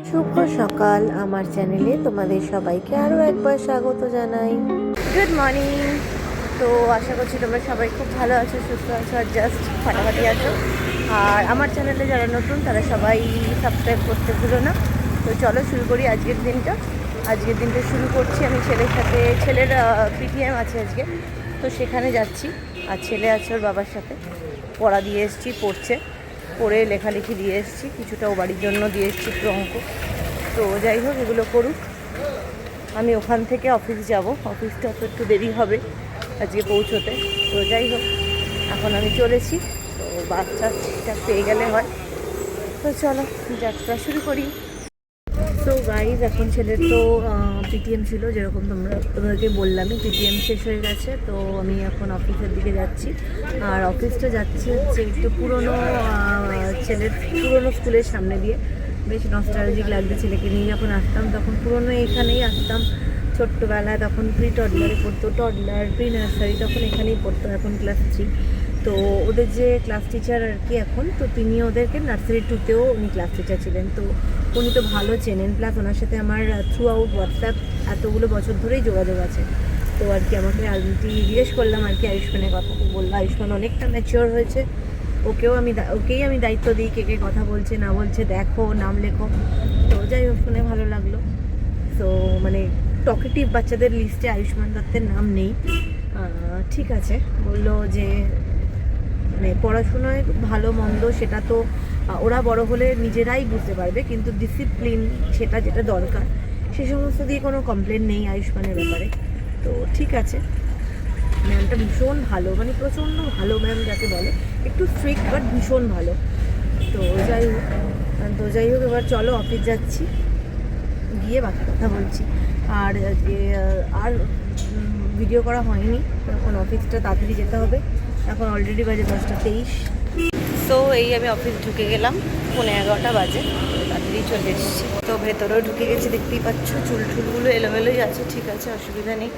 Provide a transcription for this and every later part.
শুভ সকাল, আমার চ্যানেলে তোমাদের সবাইকে আরও একবার স্বাগত জানাই। Good morning. তো আশা করছি তোমরা সবাই খুব ভালো আছো, সুস্থ আছো আর জাস্ট ফাটাফাটি আছো। আর আমার চ্যানেলে যারা নতুন তারা সবাই সাবস্ক্রাইব করতে ভুলো না। তো চলো শুরু করি আজকের দিনটা শুরু করছি আমি ছেলের সাথে। ছেলের পিটিএম আছে আজকে, তো সেখানে যাচ্ছি। আর ছেলে আছে ওর বাবার সাথে, পড়া দিয়ে এসেছি, পড়ে লেখালেখি দিয়ে এসেছি, কিছুটা ও বাড়ির জন্য দিয়ে এসেছি একটু অঙ্ক। তো যাই হোক, এগুলো করুক, আমি ওখান থেকে অফিস যাব। অফিসটা তো একটু দেরি হবে আজকে পৌঁছোতে। তো যাই হোক, এখন আমি চলেছি। তো বাচ্চা ঠিকঠাক পেয়ে গেলে হয়। তো চলো যাত্রা শুরু করি। তো গাইজ, এখন ছেলের তো পিটিএম ছিল, যেরকম তোমাদেরকে বললামই, পিটিএম শেষ হয়ে গেছে। তো আমি এখন অফিসের দিকে যাচ্ছি। আর অফিসটা যাচ্ছে হচ্ছে একটু পুরনো, ছেলের পুরনো স্কুলের সামনে দিয়ে। বেশ নস্টালজিক লাগছে। ছেলেকে নিয়ে যখন আসতাম তখন পুরনো এখানেই আসতাম ছোট্টবেলায়, তখন প্রি টডলারে পড়তো, টডলার প্রি নার্সারি তখন এখানেই পড়তো, এখন ক্লাস 3। তো ওদের যে ক্লাস টিচার আর কি এখন, তো তিনি ওদেরকে নার্সারি 2তেও উনি ক্লাস টিচার ছিলেন। তো উনি তো ভালো চেনেন, প্লাস ওনার সাথে আমার থ্রু আউট হোয়াটসঅ্যাপ এতগুলো বছর ধরেই যোগাযোগ আছে। তো আর কি আমাকে জিজ্ঞেস করলাম আর কি আয়ুষ্মানের কথা। তো বললো আয়ুষ্মান অনেকটা ম্যাচিওর হয়েছে, ওকেই আমি দায়িত্ব দিই, কে কে কথা বলছে না বলছে দেখো, নাম লেখো। তো যাই হোক, শুনে ভালো লাগলো। তো মানে টকেটিভ বাচ্চাদের লিস্টে আয়ুষ্মান দত্তের নাম নেই। ঠিক আছে, বললো যে মানে পড়াশোনায় ভালো মন্দ সেটা তো ওরা বড় হলে নিজেরাই বুঝতে পারবে, কিন্তু ডিসিপ্লিন সেটা যেটা দরকার, সে সমস্ত দিয়ে কোনো কমপ্লেন নেই আয়ুষ্মানের ব্যাপারে। তো ঠিক আছে, ম্যামটা ভীষণ ভালো, মানে প্রচণ্ড ভালো ম্যাম যাকে বলে, একটু স্ট্রিক্ট বাট ভীষণ ভালো। তো যাই হোক এবার চলো অফিস যাচ্ছি, গিয়ে বাকি কথা বলছি। আর আর ভিডিও করা হয়নি, এখন অফিসটা তাড়াতাড়ি যেতে হবে। এখন অলরেডি বাজে 10:23। সো এই আমি অফিস ঢুকে গেলাম, 11:30 বাজে, তাড়াতাড়ি চলে এসেছি। তো ভেতরেও ঢুকে গেছি, দেখতেই পাচ্ছ চুলগুলো এলোমেলোই আছে, ঠিক আছে, অসুবিধা নেই।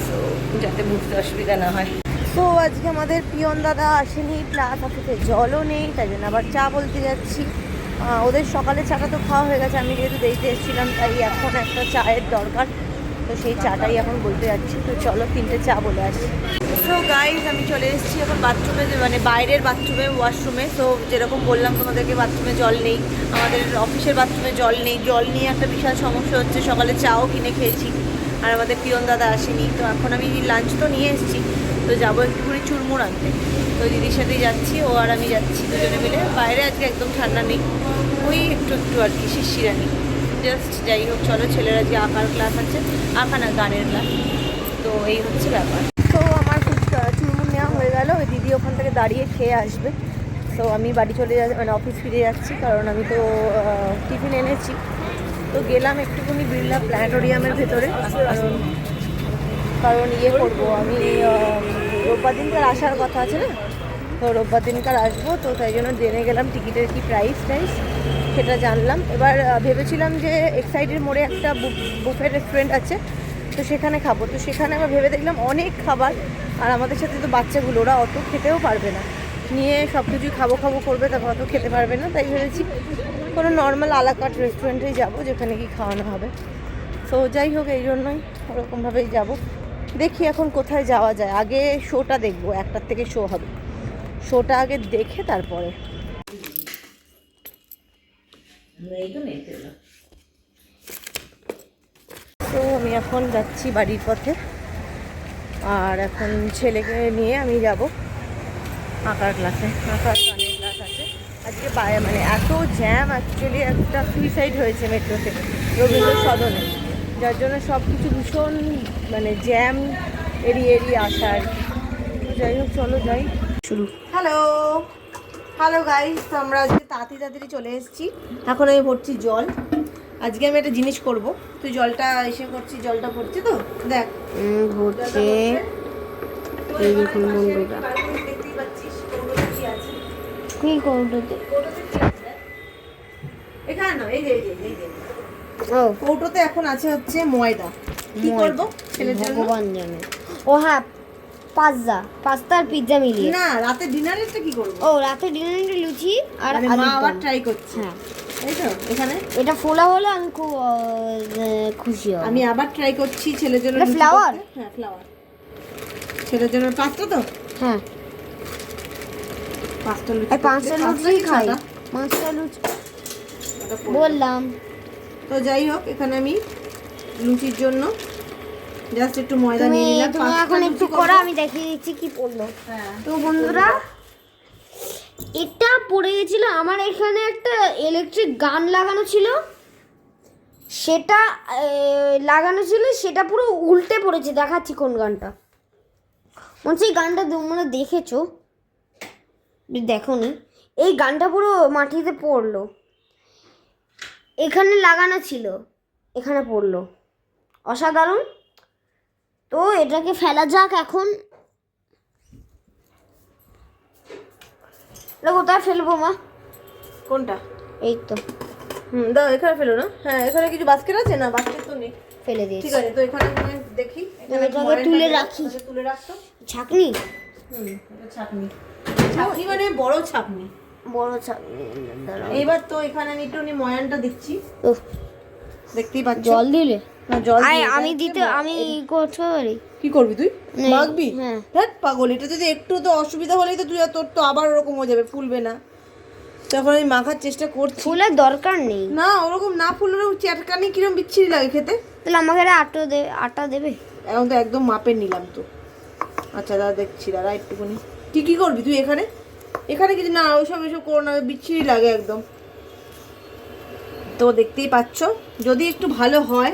সো যাতে বুঝতে অসুবিধা না হয়। তো আজকে আমাদের পিয়ন দাদা আসেনি, প্লাস অফিসে জলও নেই, তাই জন্য আবার চা বলতে যাচ্ছি। ওদের সকালে চাটা তো খাওয়া হয়ে গেছে, আমি যেহেতু দেরিতে এসেছিলাম তাই এখন একটা চায়ের দরকার। তো সেই চাটাই এখন বলতে যাচ্ছি। তো চলো 3টে চা বলে আসি। তো গাইজ, আমি চলে এসেছি এখন বাথরুমে, মানে বাইরের বাথরুমে, ওয়াশরুমে। তো যেরকম বললাম তোমাদেরকে, বাথরুমে জল নেই, আমাদের অফিসের বাথরুমে জল নেই। জল নিয়ে একটা বিশাল সমস্যা হচ্ছে। সকালে চাও কিনে খেয়েছি, আর আমাদের পিয়ন দাদা আসেনি। তো এখন আমি লাঞ্চ তো নিয়ে এসেছি, তো যাবো একটুখানি চুরমুর আনতে। তো দিদির সাথেই যাচ্ছি, ও আর আমি যাচ্ছি দুজনে মিলে। বাইরে আজকে একদম ঠান্ডা নেই, ওই একটু আর কি শিশিরানি জাস্ট। যাই হোক চলো, ছেলের আজকে আঁকার ক্লাস আছে, আঁকা না গানের ক্লাস। তো এই হচ্ছে ব্যাপার। তো আমার চুরমুর নেওয়া হয়ে গেল, ওই দিদি ওখান থেকে দাঁড়িয়ে খেয়ে আসবে। তো আমি বাড়ি চলে যাচ্ছি, মানে অফিস ফিরে যাচ্ছি, কারণ আমি তো টিফিন এনেছি। তো গেলাম একটুখানি বিড়লা প্ল্যানেটোরিয়ামের ভেতরে, কারণ ইয়ে করবো আমি, রোববার দিনকার আসার কথা আছে না, তো রোববার দিনকার আসবো। তো তাই জন্য জেনে গেলাম টিকিটের কি প্রাইস সেটা জানলাম। এবার ভেবেছিলাম যে এক্সাইডের মোড়ে একটা বুফে রেস্টুরেন্ট আছে, তো সেখানে খাবো। তো সেখানে আবার ভেবে দেখলাম অনেক খাবার, আর আমাদের সাথে তো বাচ্চাগুলো, ওরা অত খেতেও পারবে না, নিয়ে সব কিছুই খাবো করবে, তখন অত খেতে পারবে না। তাই ভেবেছি কোনো নর্মাল আলাকাট রেস্টুরেন্টেই যাবো, যেখানে কি খাওয়ানো হবে। তো যাই হোক, এই জন্যই ওরকমভাবেই যাবো। দেখি এখন কোথায় যাওয়া যায়। আগে শোটা দেখবো, 1টার থেকে শো হবে, শোটা আগে দেখে তারপরে। তো আমি এখন যাচ্ছি বাড়ির পথে, আর এখন ছেলেকে নিয়ে আমি যাব আঁকার ক্লাসে। আঁকার গানের ক্লাস আছে আজকে। মানে এত জ্যাম, অ্যাকচুয়ালি একটা সুইসাইড হয়েছে মেট্রোতে, রবীন্দ্র সদনে, যার জন্য সব কিছু ভীষণ মানে জ্যাম এড়িয়ে আসা আর কি। তো যাই হোক চলো যাই শুরু। হ্যালো গাইস, তো আমরা আজকে তাড়াতাড়ি চলে এসেছি। এখন আমি ভরছি জল। আজকে আমি একটা জিনিস করব, তুই জলটা এসে করছি, জলটা ভরছি তো দেখ ভরছে। এই দেখুন বন্ধুরা, দেখতেই পাচ্ছিস কৌটোতে কি আছে। কি কৌটোতে? এখানে না, এই যে ও কৌটোতে এখন আছে হচ্ছে ময়দা। কি করব ছেলের জন্য ভগবান জানে। ও হ্যাঁ, পাস্তা আর পিৎজা মিলিয়ে। না, রাতে ডিনারেরটা কি করব? ও রাতে ডিনারে লুচি আর মা আবার ট্রাই করছে। হ্যাঁ, এই তো এখানে এটা ফোলা হলে আমি খুব খুশি হব। আমি আবার ট্রাই করছি ছেলের জন্য এটা লুচি flower? করতে। হ্যাঁ ফ্লাওয়ার। ছেলের জন্য 5টা তো? হ্যাঁ 5টা লুচি। এই 5টা লুচি খাই। 5টা লুচি বললাম। তো যাই হোক এখানে আমি লুচির জন্য জাস্ট একটু ময়দা তুমি নিয়ে নিলাম। তুমি 5টা এখন লুচি একটু করবো। করো, আমি দেখিয়ে দিচ্ছি কি পড়লো। হ্যাঁ তো বন্ধুরা এটা পড়ে গেছিল, আমার এখানে একটা ইলেকট্রিক গান লাগানো ছিল, সেটা লাগানো ছিল, সেটা পুরো উল্টে পড়েছে। দেখাচ্ছি কোন গানটা। মনে হচ্ছে এই গানটা তোমরা দেখেছো, দেখোনি। এই গানটা পুরো মাটিতে পড়লো, এখানে লাগানো ছিল, এখানে পড়লো। অসাধারণ। তো এটাকে ফেলা যাক এখন। এটা কোথায় ফেলবো মা? কোনটা? এই তো দাও এখানে ফেলো না। হ্যাঁ এখানে কিছু বাস্কেট আছে না? বাস্কেট তো নেই। ফেলে দিয়েছি। ঠিক আছে তো এখানে আমি দেখি এটাকে ময়দাটা তুলে রাখি। তুলে রাখতো। ছাকনি, এটা ছাকনি। ছাকনি মানে বড় ছাকনি। বড় ছাকনি। দাঁড়াও। এইবার তো এখানে আমি একটু ময়ানটা দিচ্ছি। উফ, দেখতেই পাচ্ছ। জল দিলে? না জল আয় দিয়ে আমি দিতে, আমি করতে পারি। কি করবি তুই? নেই। মাখবি? হ্যাঁ। হ্যাঁ পাগল, এটা যদি একটু তো অসুবিধা হলেই তো তুই তোর তো আবার ওরকম হয়ে যাবে, ফুলবে না। তখন আমি মাখার চেষ্টা করছি। ফুলের দরকার নেই। না ওরকম না ফুললেও চ্যাটকানি কিরম বিচ্ছিরি লাগে খেতে। তাহলে আমাকে একটা আটা দেবে? এখন তো একদম মাপের নিলাম তো। আচ্ছা দাদা দেখছি, দাদা একটুখানি। তুই কি করবি তুই এখানে? এখানে কিছু না, ওইসব এসব করো না, বিচ্ছিরি লাগে একদম। তো দেখতেই পাচ্ছ, যদি একটু ভালো হয়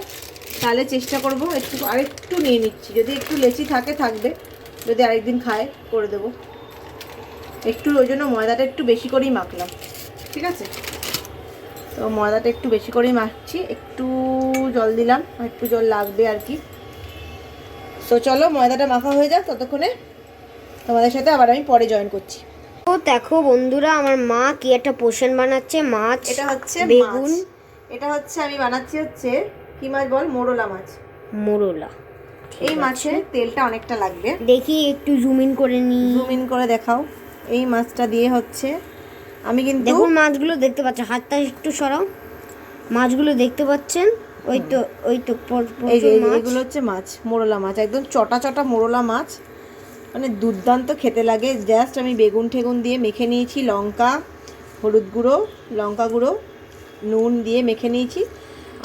তাহলে চেষ্টা করব। একটু আরেকটু নিয়ে নিচ্ছি, যদি একটু লেচি থাকে থাকবে, যদি আরেকদিন খায় করে দেবো। একটু ওই জন্য ময়দাটা একটু বেশি করেই মাখলাম, ঠিক আছে? তো ময়দাটা একটু বেশি করেই মাখছি, একটু জল দিলাম, একটু জল লাগবে আর কি। তো চলো ময়দাটা মাখা হয়ে যাক, ততক্ষণে তোমাদের সাথে আবার আমি পরে জয়েন করছি। তো দেখো বন্ধুরা, আমার মা কি একটা পোষণ বানাচ্ছে। মাছ, এটা হচ্ছে বেগুন, এটা হচ্ছে আমি বানাচ্ছি হচ্ছে কি মাছ বল? মোরলা মাছ। মোরলা। এই মাছের তেলটা অনেকটা লাগবে। দেখি একটু জুম ইন করে নি। জুম ইন করে দেখাও। এই মাছটা দিয়ে হচ্ছে আমি কিন্তু দেখুন মাছগুলো দেখতে পাচ্ছেন, হাতটা একটু সরাও। মাছগুলো দেখতে পাচ্ছেন, ওই তো এই যে মাছ। এগুলো হচ্ছে মাছ, মোরলা মাছ, একদম চটা চটা মোরলা মাছ, মানে দুর্দান্ত খেতে লাগে। জাস্ট আমি বেগুন ঠেগুন দিয়ে মেখে নিয়েছি, লঙ্কা, হলুদ গুঁড়ো, লঙ্কা গুঁড়ো, নুন দিয়ে মেখে নিয়েছি,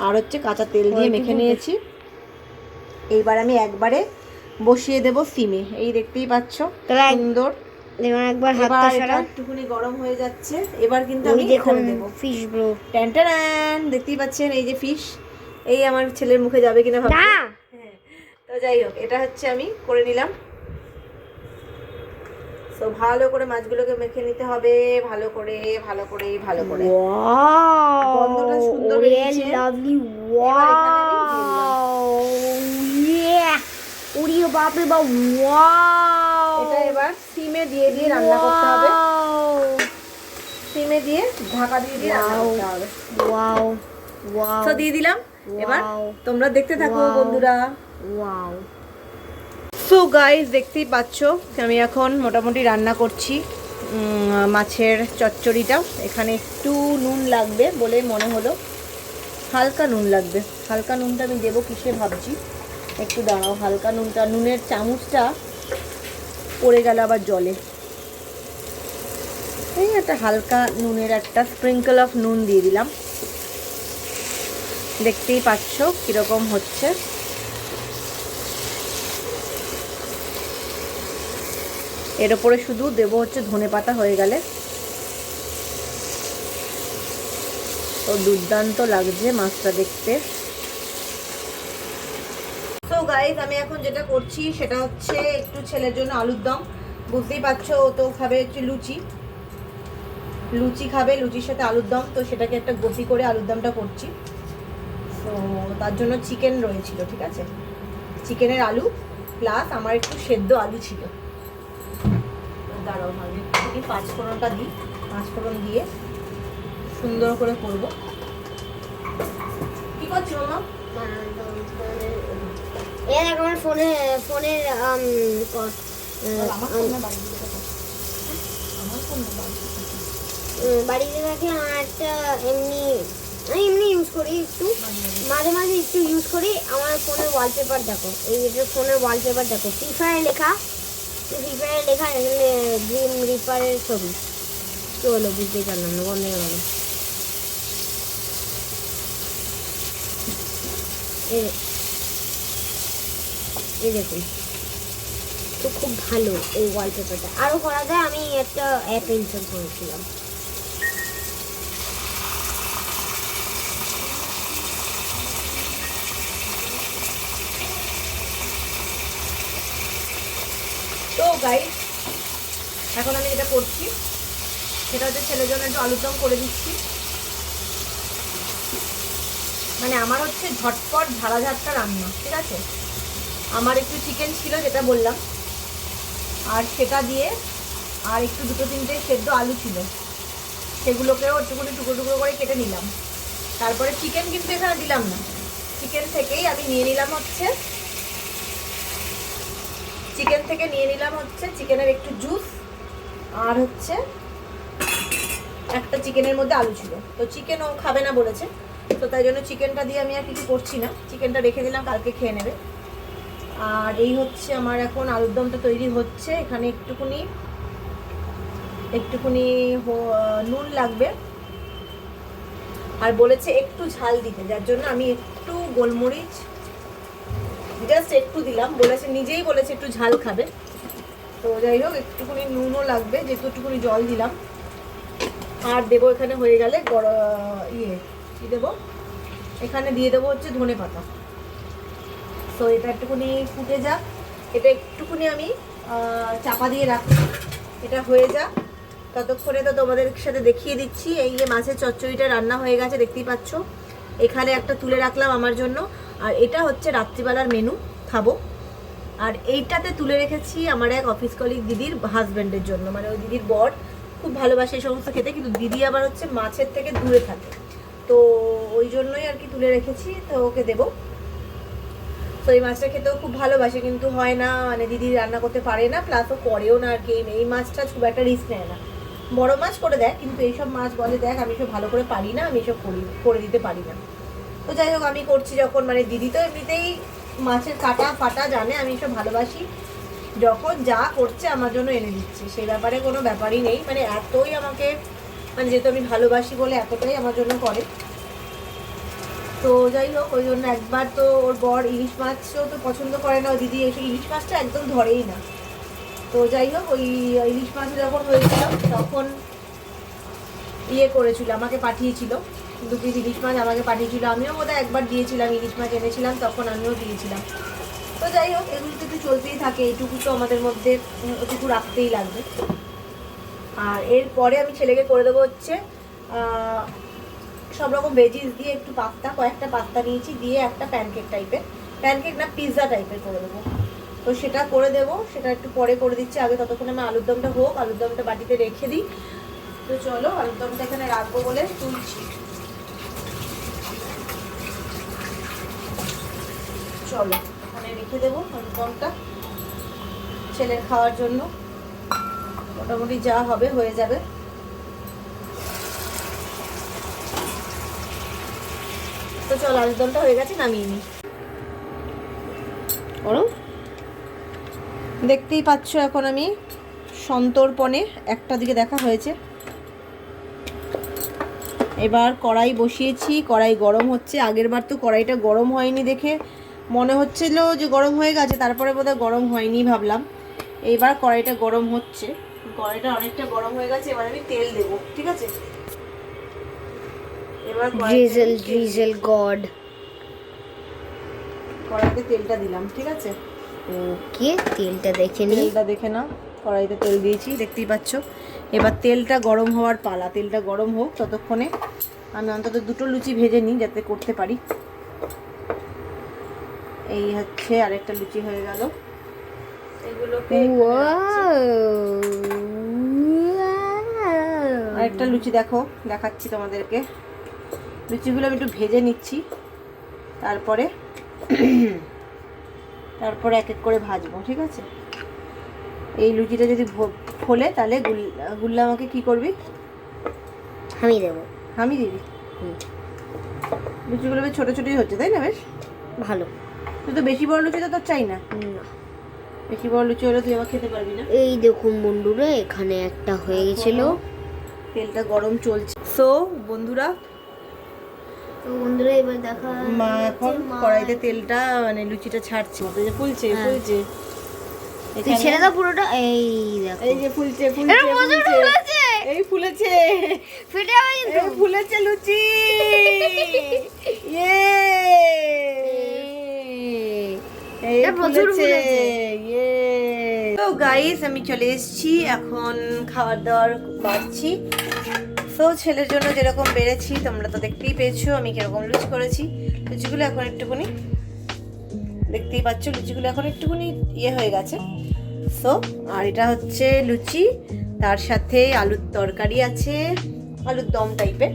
আর হচ্ছে কাঁচা তেল দিয়ে মেখে নিয়েছি। এইবার আমি একবারে বসিয়ে দেব সিমে। এই দেখতেই পাচ্ছ সুন্দর। দেখুন একবার হাতটা সরাও। একটুখানি গরম হয়ে যাচ্ছে, এবার কিন্তু আমি দেখুন দেব ফিশ ব্রো। ট্যান ট্যান, দেখতেই পাচ্ছেন এই যে ফিশ। এই আমার ছেলের মুখে যাবে কিনা ভাবছি। না তো যাই হোক, এটা হচ্ছে আমি করে নিলাম। তো ভালো করে মাছগুলোকে মেখে নিতে হবে, ভালো করে ভালো করে ভালো করে। ওয়াও, গন্ধটা সুন্দর ওরে বেরিয়েছে। লাভলি। এবার এখানে আমি দিয়ে দিলাম। ওয়াও, ওরে বাপ রে বাপ। ওয়াও, এটা এবার সিমে দিয়ে দিয়ে রান্না করতে হবে। সিমে দিয়ে ঢাকা দিয়ে দিয়ে রান্না করতে হবে। Wow wow. তো দিয়ে দিলাম। এবার Wow. তোমরা দেখতে থাকো Wow. বন্ধুরা। ওয়াও। সো গাইস দেখতেই পাচ্ছ আমি এখন মোটামুটি রান্না করছি মাছের চচ্চড়িটা। এখানে একটু নুন লাগবে বলে মনে হলো, হালকা নুন লাগবে। হালকা নুনটা আমি দেবো কিসে ভাবছি, একটু দাঁড়াও। হালকা নুনটা, নুনের চামচটা পড়ে গেল আবার জলে। এই একটা হালকা নুনের একটা স্প্রিঙ্কল অফ নুন দিয়ে দিলাম। দেখতেই পাচ্ছ কীরকম হচ্ছে। এর ওপরে শুধু দেবো হচ্ছে ধনেপাতা হয়ে গেলে। তো দুর্দান্ত লাগছে মাছটা দেখতে। সো গাইস আমি এখন যেটা করছি সেটা হচ্ছে একটু ছেলের জন্য আলুর দম। বুঝতেই পারছো ও তো খাবে হচ্ছে লুচি, লুচি খাবে, লুচির সাথে আলুর দম। তো সেটাকে একটা গতি করে আলুর দমটা করছি। তো তার জন্য চিকেন রয়েছিল, ঠিক আছে, চিকেনের আলু প্লাস আমার একটু সেদ্ধ আলু ছিল। দাঁড়াও আমি একটু পাঁচফোড়নটা দিই, পাঁচফোড়ন দিয়ে সুন্দর করে করব। কি করছো মামা? এর আমার ফোনের বাড়িতে থাকে আর একটা এমনি আমি এমনি ইউজ করি একটু মাঝে মাঝে একটু ইউজ করি। আমার ফোনের ওয়ালপেপার দেখো, এই যে ফোনের ওয়ালপেপার দেখো, ফ্রি ফায়ার লেখা, ফ্রি ফায়ার লেখা, এখানে গ্রিম রিপারের ছবি। কি হলো বুঝতেই পারলাম না, বন্ধ হয়ে গেল। এই দেখুন, তো খুব ভালো এই ওয়ালপেপারটা। আরও করা যায়, আমি একটা অ্যাপ ইনস্টল করেছিলাম। তো গাইস, এখন আমি যেটা করছি সেটা হচ্ছে ছেলের জন্য একটু আলুর দম করে দিচ্ছি। মানে আমার হচ্ছে ঝটপট ঝাড়াঝাটটা রান্না, ঠিক আছে। আমার একটু চিকেন ছিল যেটা বললাম, আর সেটা দিয়ে আর একটু দুটো তিনটে সেদ্ধ আলু ছিল, সেগুলোকেও একটুখানি টুকরো টুকরো করে কেটে নিলাম। তারপরে চিকেন কিন্তু এখানে দিলাম না, চিকেন থেকেই আমি নিয়ে নিলাম হচ্ছে চিকেনের একটু জুস, আর হচ্ছে একটা চিকেনের মধ্যে আলু ছিল। তো চিকেন ও খাবে না বলেছে, তো তাই জন্য চিকেনটা দিয়ে আমি আর কিছু করছি না, চিকেনটা রেখে দিলাম, কালকে খেয়ে নেবে। আর এই হচ্ছে আমার এখন আলুর দমটা তৈরি হচ্ছে। এখানে একটুখানি নুন লাগবে, আর বলেছে একটু ঝাল দিতে, যার জন্য আমি একটু গোলমরিচ জাস্ট একটু দিলাম। বলেছে, নিজেই বলেছে একটু ঝাল খাবে। তো যাই হোক, একটুখানি নুনও লাগবে, যেহেতু একটুখানি জল দিলাম। আর দেবো এখানে হয়ে গেলে কি দেবো, এখানে দিয়ে দেবো হচ্ছে ধনে পাতা। তো এটা একটুখানি ফুটে যাক, এটা একটুখানি আমি চাপা দিয়ে রাখছি, এটা হয়ে যাক। ততক্ষণে তো তোমাদের সাথে দেখিয়ে দিচ্ছি, এই যে মাছের চচ্চড়িটা রান্না হয়ে গেছে, দেখতেই পাচ্ছ। এখানে একটা তুলে রাখলাম আমার জন্য, আর এটা হচ্ছে রাত্রিবেলার মেনু, খাবো। আর এইটাতে তুলে রেখেছি আমার এক অফিস কলিগ দিদির হাজব্যান্ডের জন্য, মানে ওই দিদির বর খুব ভালোবাসে এই সমস্ত খেতে, কিন্তু দিদি আবার হচ্ছে মাছের থেকে দূরে থাকে, তো ওই জন্যই আর কি তুলে রেখেছি, তো ওকে দেবো। তো এই মাছটা খেতেও খুব ভালোবাসে, কিন্তু হয় না, মানে দিদি রান্না করতে পারে না, প্লাস ও করেও না আর কি। এই মাছটা খুব একটা রিস্ক নেয় না, বড় মাছ করে দেয়, কিন্তু এইসব মাছ বলে দেখ আমি এসব ভালো করে পারি না, আমি এসব করে দিতে পারি না। তো যাই হোক, আমি করছি যখন, মানে দিদি তো এমনিতেই মাছের কাটা ফাটা জানে, আমি এসব ভালোবাসি, যখন যা করছে আমার জন্য এনে দিচ্ছে, সেই ব্যাপারে কোনো ব্যাপারই নেই। মানে এতই আমাকে, মানে যেহেতু আমি ভালোবাসি বলে এতটাই আমার জন্য করে। তো যাই হোক, ওই জন্য একবার তো ওর বর ইলিশ মাছও তো পছন্দ করে না, ওই দিদি এসে ইলিশ মাছটা একদম ধরেই না। তো যাই হোক, ওই ইলিশ মাছ যখন হয়েছিল তখন করেছিল, আমাকে পাঠিয়েছিল, 2 পিস ইলিশ মাছ আমাকে পাঠিয়েছিল, আমিও বোধহয় একবার দিয়েছিলাম, ইলিশ মাছ এনেছিলাম তখন আমিও দিয়েছিলাম। তো যাই হোক, এগুলো তো একটু চলতেই থাকে, এইটুকু তো আমাদের মধ্যে ওটুকু রাখতেই লাগবে। আর এরপরে আমি ছেলেকে করে দেবো হচ্ছে সব রকম ভেজিস দিয়ে একটু পাস্তা, কয়েকটা পাস্তা নিয়েছি, দিয়ে একটা প্যানকেক না পিৎজা টাইপের করে দেবো। তো সেটা করে দেবো, সেটা একটু পরে করে দিচ্ছি, আগে ততক্ষণ আমি আলুর দমটা হোক, আলুর দমটা বাটিতে রেখে দিই। তো চলো, আলুর দমটা এখানে রাখবো বলে তুলছি। চলো এখানে রেখে দেবো আলুর দমটা ছেলের খাওয়ার জন্য, মোটামুটি যা হবে হয়ে যাবে। তো চলো, আলুর দমটা হয়ে গেছে, নামিয়ে নিই। দেখতেই পাচ্ছ এখন আমি সন্তর্পণে একটা দিকে দেখা হয়েছে। এবার কড়াই বসিয়েছি, কড়াই গরম হচ্ছে। আগের বার তো কড়াইটা গরম হয়নি দেখে মনে হচ্ছিল যে গরম হয়ে গেছে, তারপরে বোধহয় গরম হয়নি ভাবলাম। এইবার কড়াইটা গরম হচ্ছে, কড়াইটা অনেকটা গরম হয়ে গেছে। এবার আমি তেল দেবো, ঠিক আছে। এবার ড্রিজেল গড কড়াইতে তেলটা দিলাম, ঠিক আছে। ওকে, তেলটা দেখে না, কড়াইতে তেল দিয়েছি, দেখতেই পাচ্ছ। এবার তেলটা গরম হওয়ার পালা, তেলটা গরম হোক, ততক্ষণে আমি অন্তত 2টো লুচি ভেজে নিই যাতে করতে পারি। এই হচ্ছে আরেকটা লুচি হয়ে গেল, এগুলোকে আরেকটা লুচি দেখাচ্ছি তোমাদেরকে। লুচিগুলো আমি একটু ভেজে নিচ্ছি, তারপরে এক এক করে ভাজবো, ঠিক আছে। এই লুচিটা যদি ফোলে তাহলে গুল্লা আমাকে কি করবি, আমি দেবো। আমি দিবি? লুচিগুলো বেশ ছোটো ছোটোই হচ্ছে তাই না? বেশ ভালো। তুই তো বেশি বড় লুচি তো তোর চাই না। বেশি বড় লুচি হলে তুই আবার খেতে পারবি না। এই দেখুন বন্ধুরা, এখানে একটা হয়ে গেছিল। তেলটা গরম চলছে। সো বন্ধুরা, তো বন্ধুরা এবার দেখা মা এখন কড়াইতে তেলটা মানে লুচিটা ছাড়ছে, ফুলছে ফুলছে। তুই ছেড়ে দাও পুরোটা। এই দেখো, এই যে ফুলছে ফুলছে ফুলছে, এই ফুলেছে, ফেটে যাবে কিন্তু। এই ফুলেছে লুচি। ইয়ে এই প্রচুর ফুলেছে। ইয়ে তো গাইস, আমি চলে এসেছি এখন খাবার দাবার বাড়ছি। তো ছেলের জন্য যেরকম বেড়েছি তোমরা তো দেখতেই পেয়েছো আমি কিরকম লুচি করেছি। লুচিগুলো এখন একটুখানি দেখতেই পাচ্ছ, লুচিগুলো এখন একটুখানি ইয়ে হয়ে গেছে। সো আর এটা হচ্ছে লুচি, তার সাথে আলুর তরকারি আছে, আলুর দম টাইপের।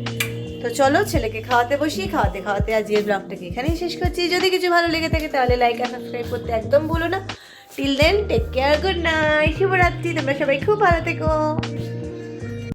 তো চলো ছেলেকে খাওয়াতে বসি, খাওয়াতে খাওয়াতে আজকের ব্লগটাকে এখানেই শেষ করছি। যদি কিছু ভালো লেগে থাকে তাহলে লাইক আর সাবস্ক্রাইব করতে একদম ভুলো না। Till then take care, good night, শুভরাত্রি। তোমরা সবাই খুব ভালো থেকো।